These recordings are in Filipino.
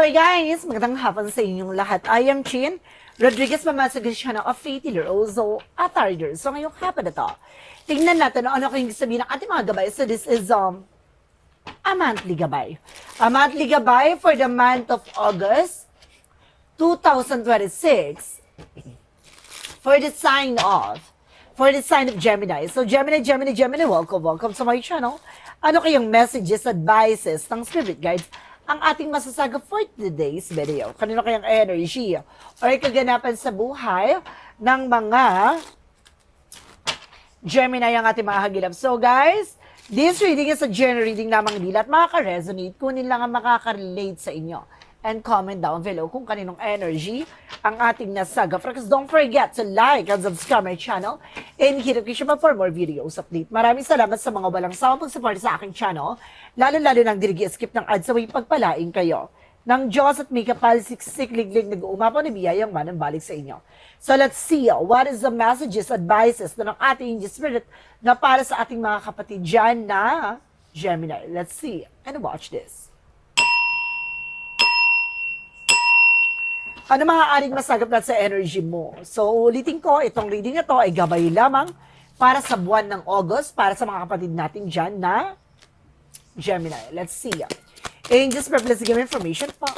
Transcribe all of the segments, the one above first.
Hello guys! Magandang hapon sa inyong lahat. I am Chin Rodriguez, mamasagas siya ng Faith Roso at Arder. So ngayong hapon na to, tingnan natin ano kayong sabihin ng ating mga gabay. So this is a monthly gabay. A monthly gabay for the month of August 2026 for the sign of Gemini. So Gemini, welcome to my channel. Ano kayong messages, advices ng spirit guides ang ating masasaga for today's video? Kanino kayang energy or kaganapan sa buhay ng mga Gemini ang ating mga hagilap. So guys, this reading is a general reading lamang nila at makaka-resonate. Kunin lang ang makaka-relate sa inyo. And comment down below kung kaninong energy ang ating nasaga. Because don't forget to like and subscribe my channel and hit notification bell for more videos update. Maraming salamat sa mga walang sawang pag-support sa aking channel. Lalo-lalo nang dirigi-skip ng ads away pagpalain kayo. Nang Diyos at may kapal siksik-liglig nag-uumapaw na biyayang manambalik sa inyo. So let's see what is the messages, advices na ng ating spirit na para sa ating mga kapatid dyan na Gemini. Let's see and watch this. Ano maaaring masagap na sa energy mo? So, ulitin ko, itong reading na to ay gabay lamang para sa buwan ng August, para sa mga kapatid natin dyan na Gemini. Let's see. Angels, please give me information po.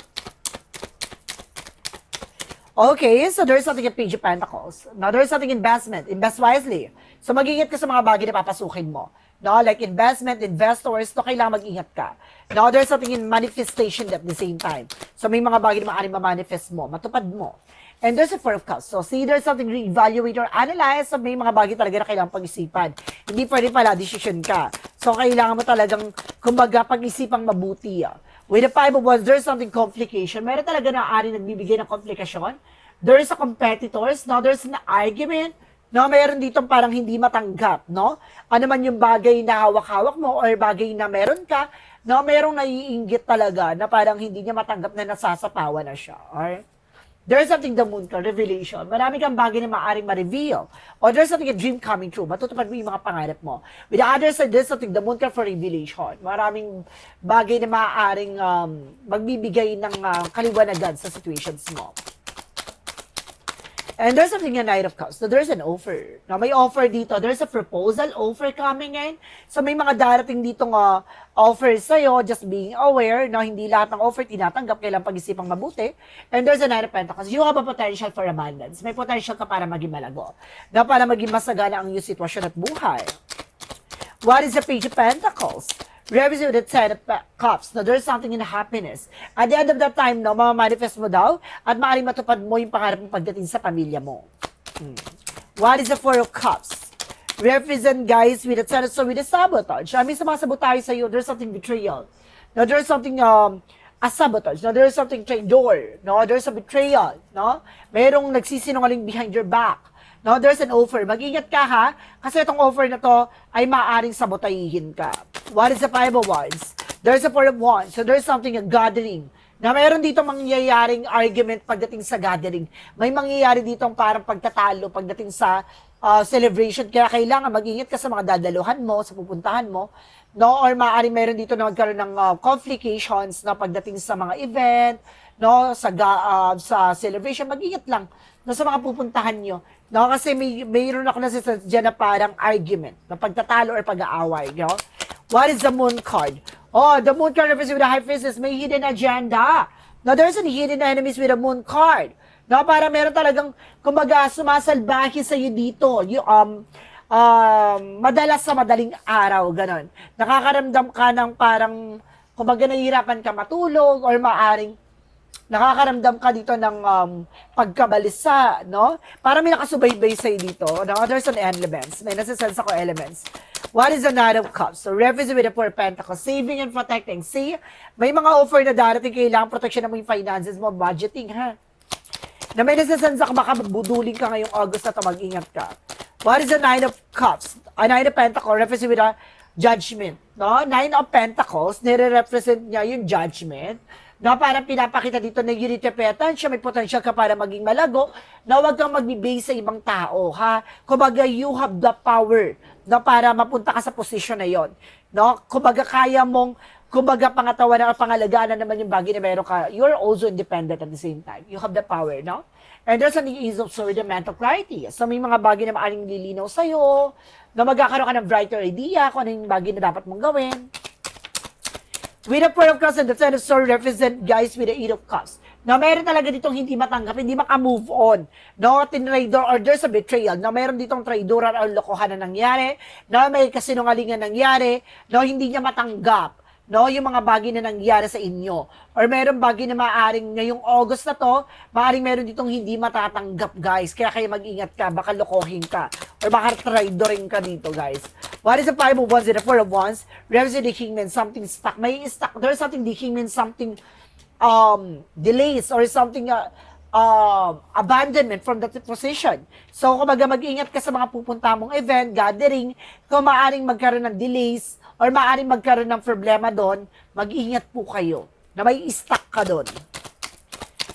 Okay, so there's something at Page of Pentacles. Now, there's something investment. Invest wisely. So, mag-ingat ka sa mga bagay na papasukin mo. No, like investment, investors, no, kailangan mag-ingat ka. Now, there's something in manifestation at the same time. So, may mga bagay na maaaring ma-manifest mo, matupad mo. And there's a Four of Cups. So, see, there's something re-evaluate or analyze. So, may mga bagay talaga na kailangan pag-isipan. Hindi pwede pala, decision ka. So, kailangan mo talagang, kumbaga, pag-isipang mabuti. With the Five of Wands, there's something complication. Meron talaga na aari nagbibigay ng komplikasyon. There's a competitors. Now, there's an argument. No, mayroon ditong parang hindi matanggap, no? Ano man yung bagay na hawak-hawak mo or bagay na meron ka, no, merong naiinggit talaga na parang hindi niya matanggap na nasasapawan na siya. Alright? There's something the moon card, revelation. Marami kang bagay na maaaring ma-reveal. Or there's something a dream coming true. Matutupad mo yung mga pangarap mo. With the other side, there's something the moon card for revelation. Maraming bagay na maaaring magbibigay ng kaliwanagan sa situations mo. And there's something a Knight of Cups. So there's an offer. Now, may offer dito. There's a proposal offer coming in. So may mga darating ditong offer sa'yo, just being aware na hindi lahat ng offer tinatanggap, kailangan pag-isipang mabuti. And there's a Knight of Pentacles. You have a potential for abundance. May potential ka para maging malago. Na para maging masagana ang iyong sitwasyon at buhay. What is the Page of Pentacles? Represent with the Ten of Cups. Now, there's something in happiness. At the end of that time, no, mamamanifest mo daw at maaaring matupad mo yung pangarap mo pagdating sa pamilya mo. What is the Four of Cups? Represent, guys, with the Ten of Swords, with the sabotage. May sumasabotage sa'yo. There's something betrayal. Now, there's something a sabotage. Now, there's something traitor. No, there's a betrayal. No, merong nagsisinungaling behind your back. No, there's an offer. Mag-ingat ka ha, kasi itong offer na to ay maaaring sabotahihin ka. What is the Five of Wands? There's a Four of Wands. So there's something, a gathering. Na mayroon dito mangyayaring argument pagdating sa gathering. May mangyayari dito parang pagtatalo pagdating sa celebration. Kaya kailangan mag-ingat ka sa mga dadaluhan mo, sa pupuntahan mo. No, or maaaring mayroon dito na magkaroon ng complications na pagdating sa mga event, no, sa celebration. Mag-ingat lang no, sa mga pupuntahan nyo. No, kasi mayroon ako nasisense dyan na parang argument, na pagtatalo or pag-aaway. No? What is the Moon card? Oh, the Moon card represents with the High Priestess, may hidden agenda. Now, there's an hidden enemies with the Moon card. No, para meron talagang, kumbaga, sumasalbahe sa'yo dito. Yung, madalas sa madaling araw, ganon. Nakakaramdam ka ng parang, kumbaga, nahihirapan ka matulog or maaring nakakaramdam ka dito ng pagkabalisa, no? Para may nakasubaybay sa'yo dito. No? There's an elements. May nasisense ako elements. What is the Knight of Cups? So, represent with the Four of Pentacles. Saving and protecting. See? May mga offer na darating, kailangan protection mo yung finances mo, budgeting, ha? Na may nasisense ako, baka buduling ka ngayong August na ito, mag-ingat ka. What is the Nine of Cups? A Nine of Pentacles, represent with the Judgment. No? Nine of Pentacles, nire-represent niya yung judgment. Na parang pinapakita dito na yunitepetan siya, may potential ka para maging malago, na huwag kang mag-base sa ibang tao, ha? Kumbaga, you have the power na para mapunta ka sa posisyon na yon. No? Kumbaga, kaya mong kumbaga pangatawanan o pangalagaan na naman yung bagay na meron ka, you're also independent at the same time. You have the power, no? And there's an ease of sort of mental clarity. So may mga bagay na maaring lilinaw sa'yo, na magkakaroon ka ng brighter idea kung ano yung bagay na dapat mong gawin. With the Four of Cups and the Ten of Swords represent guys with the Eight of Cups. Na meron talaga ditong hindi matanggap, hindi maka-move on. No, tinraidor or there's a betrayal. Na meron ditong traidoran o lokohan na nangyari. Na may kasinungalingan nangyari. No, hindi niya matanggap. No, yung mga bagay na nangyari sa inyo. Or meron bagay na maaaring ngayong August na to, maaaring meron ditong hindi matatanggap, guys. Kaya mag-ingat ka, baka lokohin ka. Or baka traidoring ka dito, guys. What is the Five of Wands and the Four of Wands? Represent the Kingman, something stuck. May stuck. There's something the Kingman, something delays or something abandonment from that position. So, kumbaga mag-ingat ka sa mga pupunta mong event, gathering, kung maaaring magkaroon ng delays or maaaring magkaroon ng problema doon, mag-ingat po kayo na may stuck ka doon.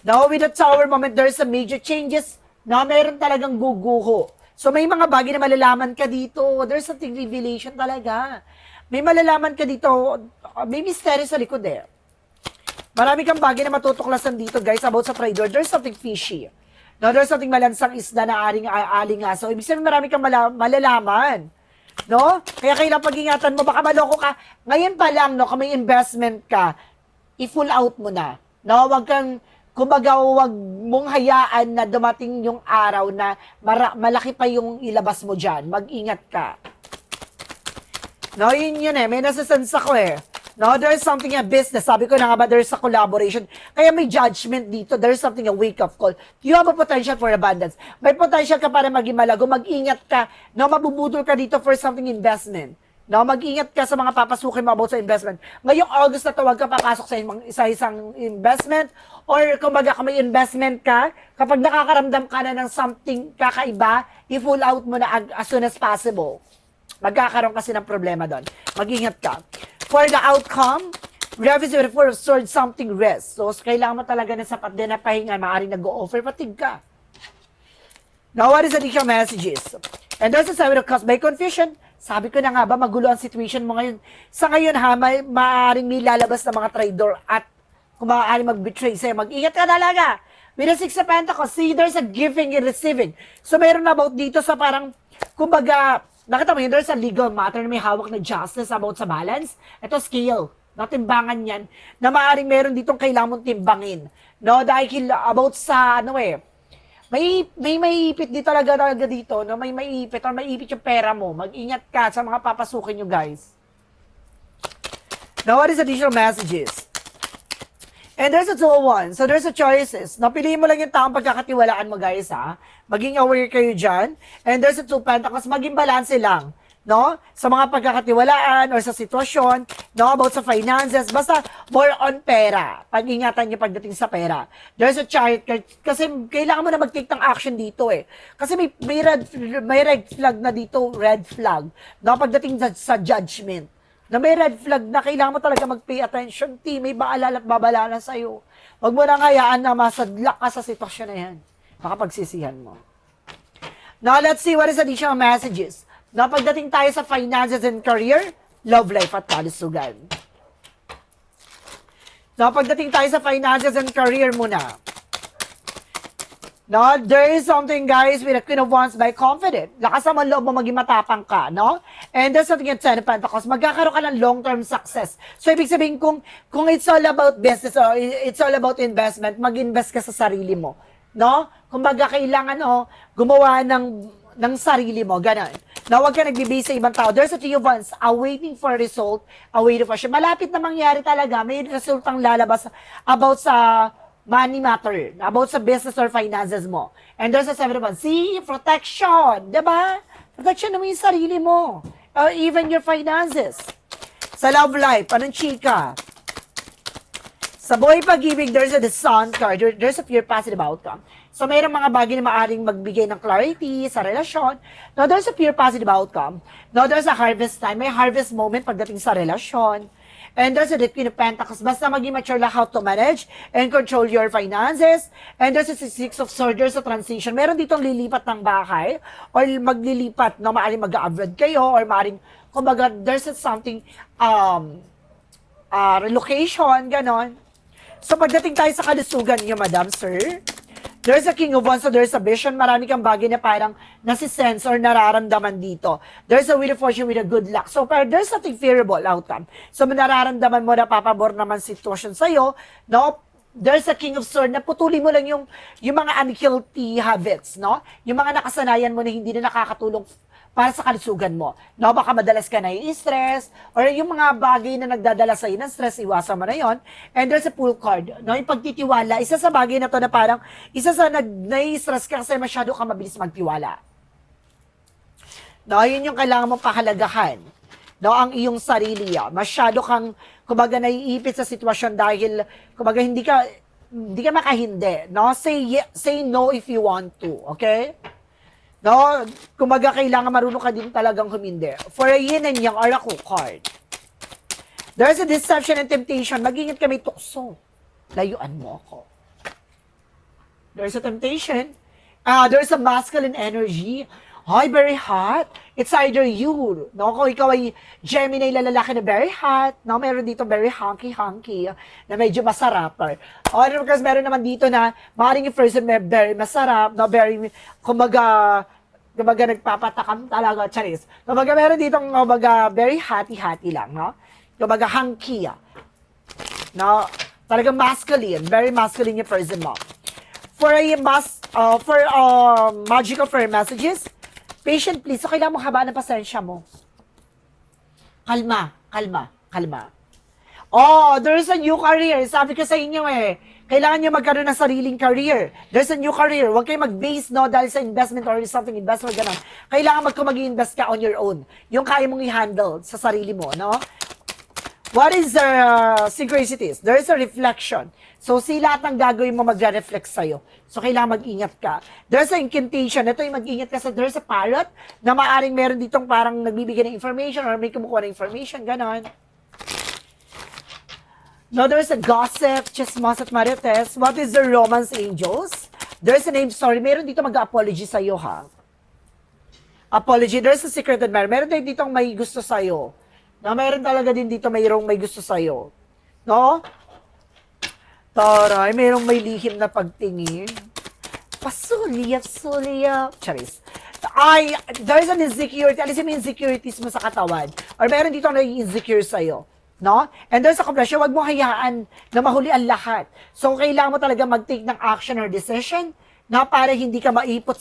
Now, with the Tower moment, there's a major changes na meron talagang guguho. So, may mga bagay na malalaman ka dito. There's something revelation talaga. May malalaman ka dito. May mystery sa likod eh. Marami kang bagay na matutuklasan dito, guys, about sa trader. There's something fishy. No, there's something malansang isda na aling aso. Ibig sabihin, marami kang malalaman. No? Kaya kailangan pag-ingatan mo, baka maloko ka. Ngayon pa lang, no, kung may investment ka, i-full out mo na. No, wag kang, kumbaga, wag mong hayaan na dumating yung araw na malaki pa yung ilabas mo dyan. Mag-ingat ka. No, yun eh. May nasasense ako eh. No, there's something a business. Sabi ko na nga ba, there's a collaboration. Kaya may judgment dito. There's something a wake-up call. You have a potential for abundance. May potential ka para maging malago. Mag-ingat ka. No, mabubudol ka dito for something investment. No, mag-ingat ka sa mga papasukin mo about sa investment. Ngayong August na to, huwag ka papasok sa isang investment. Or kumbaga, kung may investment ka, kapag nakakaramdam ka na ng something kakaiba, i-full out mo na as soon as possible. Magkakaroon kasi ng problema doon. Mag-ingat ka. For the outcome, represent with the Four of Swords, something rest. So, kailangan mo talaga na sapat din na pahinga. Maaaring nag-o-offer, patig ka. Now, what is the additional messages? And there's a Seven of Cups. By confusion, sabi ko na nga ba, magulo ang situation mo ngayon. Sa ngayon ha, maaaring may lalabas na mga traitor at kung maaaring mag-betray sa'yo, mag-ingat ka talaga. With the Six of Pentacles, see, there's a giving and receiving. So, meron about dito sa parang, kumbaga, nakita mo yun, there's a legal matter na may hawak na justice about sa balance. Ito, scale. No, timbangan yan. Na maaaring meron ditong kailangan mong timbangin. No, dahil about sa, may maiipit dito talaga dito. No, may maiipit or maiipit yung pera mo. Mag-ingat ka sa mga papasukin nyo, guys. Now, what is additional messages? And there's a Two of Wands. So, there's a choices. Napiliin mo lang yung taong pagkakatiwalaan mo, guys, ha? Maging aware kayo dyan. And there's a Two of Pentacles. Maging balance lang, no? Sa mga pagkakatiwalaan or sa sitwasyon, no? About sa finances. Basta more on pera. Pag-ingatan niyo pagdating sa pera. There's a Chariot card. Kasi kailangan mo na mag-take ng action dito, eh. Kasi may red flag na dito. Red flag. No? Pagdating sa judgment. Na may red flag na kailangan mo talaga mag-pay attention, team. May baalala at babalala sa'yo. Huwag mo nang hayaan na masadlak ka sa sitwasyon na yan. Baka pagsisihan mo. Now, let's see what is additional messages. Now, pagdating tayo sa finances and career, love life at kalusugan. Now, pagdating tayo sa finances and career muna. No, there is something, guys, with the Queen of Wands by confident. Lakas naman loob mo, maging matapang ka, no? And there's something at Ten of Pentacles. Magkakaroon ka ng long-term success. So, ibig sabihin, kung it's all about business or it's all about investment, mag-invest ka sa sarili mo, no? Kung baga kailangan, gumawa ng sarili mo, ganun. Na huwag ka nagbibase sa ibang tao. There's a Three of Wands, awaiting for result, awaiting for siya. Malapit na mangyari talaga, may resultang lalabas about sa money matter, about sa business or finances mo. And there's a Seven of Wands. See, protection, diba? Protection mo yung sarili mo. Or even your finances. Sa love life, anong chika? Sa buhay pag-ibig, there's a the Sun card. There's a pure positive outcome. So, mayroong mga bagay na maaaring magbigay ng clarity sa relasyon. Now, there's a pure positive outcome. Now, there's a harvest time. May harvest moment pagdating sa relasyon. And there's a Queen of Pentacles. Basta maging mature lang how to manage and control your finances. And there's a Six of Swords. There's a transition. Meron ditong lilipat ng bahay or maglilipat na maaaring mag-abroad kayo or maaaring, kumbaga, there's something, relocation, ganon. So pagdating tayo sa kalusugan niyo, Madam, Sir, there's a king of wands, so there's a vision. Marami kang bagay na parang nasisense or nararamdaman dito. There's a wheel of fortune with a good luck. So pero there's nothing fearable outcome. So nararamdaman mo na papabor naman sitwasyon sa'yo, no? There's a king of swords na putulin mo lang yung mga unhealthy habits, no? Yung mga nakasanayan mo na hindi na nakakatulong para sa kalusugan mo. No, baka madalas ka na i-stress or yung mga bagay na nagdadala sa'yo ng stress, iwasan mo na yon. And there's a pull card. No, yung pagtitiwala, isa sa bagay na to na parang, isa sa nai-stress ka kasi masyado ka mabilis magtiwala. No, yun yung kailangan mong pahalagahan. No, ang iyong sarili. Masyado kang, kumbaga, naiipit sa sitwasyon dahil, kumbaga, hindi ka makahindi. No, say no if you want to. Okay? No, kumbaga kailangan marunong ka din talagang humindi. For a yin and yang oracle card. There's a deception and temptation. Mag-ingat ka, may tukso. Layuan mo ako. There's a temptation. There's a masculine energy. Ay, very hot. It's either you. No, kung ikaw ay Gemini, lalaki na very hot. No, meron dito very hunky-hunky na medyo masarap. O, because meron naman dito na maaaring yung person may very masarap, no, very, kumbaga nagpapatakam talaga, charis. Kumbaga meron dito, kumbaga very hati-hati lang, no? Kumbaga hunky, no? Talagang masculine, very masculine yung person mo. For magical prayer messages, patient please. So, kailangan mo habaan ng pasensya mo. Kalma. Oh, there's a new career. Sabi ko sa inyo kailangan nyo magkaroon ng sariling career. There's a new career. Huwag kayo mag-base, no, dahil sa investment or something investment, gano'n. Kailangan mag-invest ka on your own. Yung kaya mong i-handle sa sarili mo, no? What is the synchronicities? There is a reflection. So, lahat ng gagawin mo magre-reflect sa'yo. So, kailangan mag-ingat ka. There's an incantation. Ito yung mag-ingat ka sa there's a parrot na maaring meron ditong parang nagbibigay ng information or may kumukuha ng information, gano'n. No, there's a gossip, chismos at marites. What is the romance angels? There's a name story. Meron dito mag-apology sa'yo, ha? Apology. There's a secret admirer. Meron din dito may gusto sa'yo. No, meron talaga din dito mayroong may gusto sa'yo. No? Taray, mayroong may lihim na pagtingin. Pasuliyap. Charis. Ay, there's an insecurity. Alisin mo yung insecurities mo sa katawan. Or meron dito na insecure sa'yo. No? And there's a compression. Huwag mo hayaan na mahuli ang lahat. So, kailangan mo talaga mag-take ng action or decision na para hindi ka maipit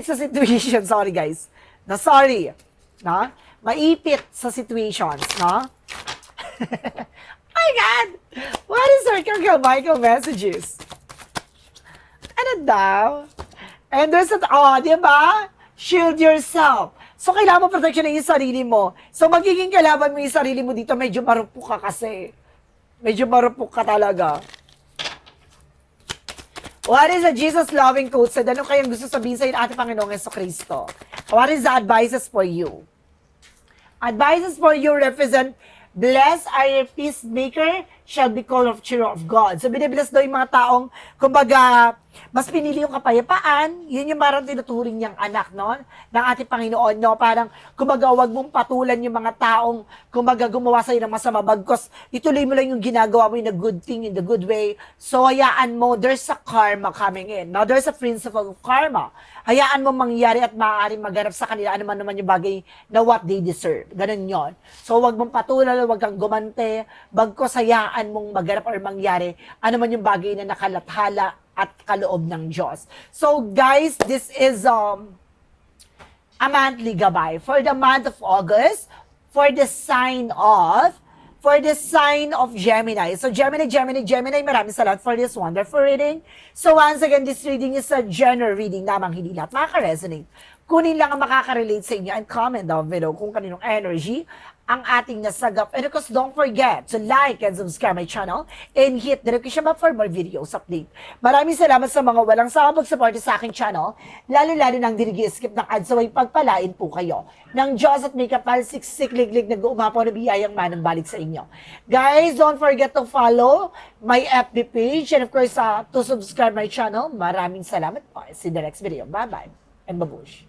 sa situation. Sorry, guys. No, sorry. No? Maipit sa situations. No? Oh my God! What is Archangel Michael messages? Ano daw? And there's di ba? Shield yourself. So, kailangan mo protection ng yung sarili mo. So, magiging kalaban mo yung sarili mo dito, medyo marupok ka kasi. Medyo marupok ka talaga. What is a Jesus-loving quote said? Ano kayang gusto sabihin sa ating Panginoong Jesucristo? What is the advices for you? Advices for you represent, blessed are your peacemaker, shall be called of cheer of God. So, binibless daw yung mga taong, kumbaga, mas pinili yung kapayapaan, yun yung parang tinuturing niyang anak, no? Ng ating Panginoon, no? Parang, kumbaga, wag mong patulan yung mga taong, kumbaga, gumawa sa'yo ng masama, bagkos ituloy mo lang yung ginagawa mo in a good thing, in the good way. So, hayaan mo, there's a karma coming in. Now, there's a principle of karma. Hayaan mo mangyari at maaaring maganap sa kanila ano man naman yung bagay na what they deserve. Ganun yon. So, wag mong patulan, wag kang gumante, bagkos hayaan mong maganap or mangyari ano man yung bagay na nakalathala at kaloob ng Diyos. So, guys, this is a monthly gabay for the month of August for the sign of Gemini. So, Gemini, maraming salamat for this wonderful reading. So, once again, this reading is a general reading namang hindi lahat makaka-resonate. Kunin lang ang makaka-relate sa inyo and comment down below kung kaninong energy ang ating nasagap. And of course, don't forget to like and subscribe my channel and hit the notification bell for more videos update. Maraming salamat sa mga walang sawang pag-support sa aking channel, lalo-lalo nang dinigi-skip ng ads, so ay pagpalain po kayo ng Diyos at may kapal siksik-liglig na guumapaw na biyayang manang balik sa inyo. Guys, don't forget to follow my FB page and of course, to subscribe my channel. Maraming salamat po. See you in the next video. Bye-bye and babush.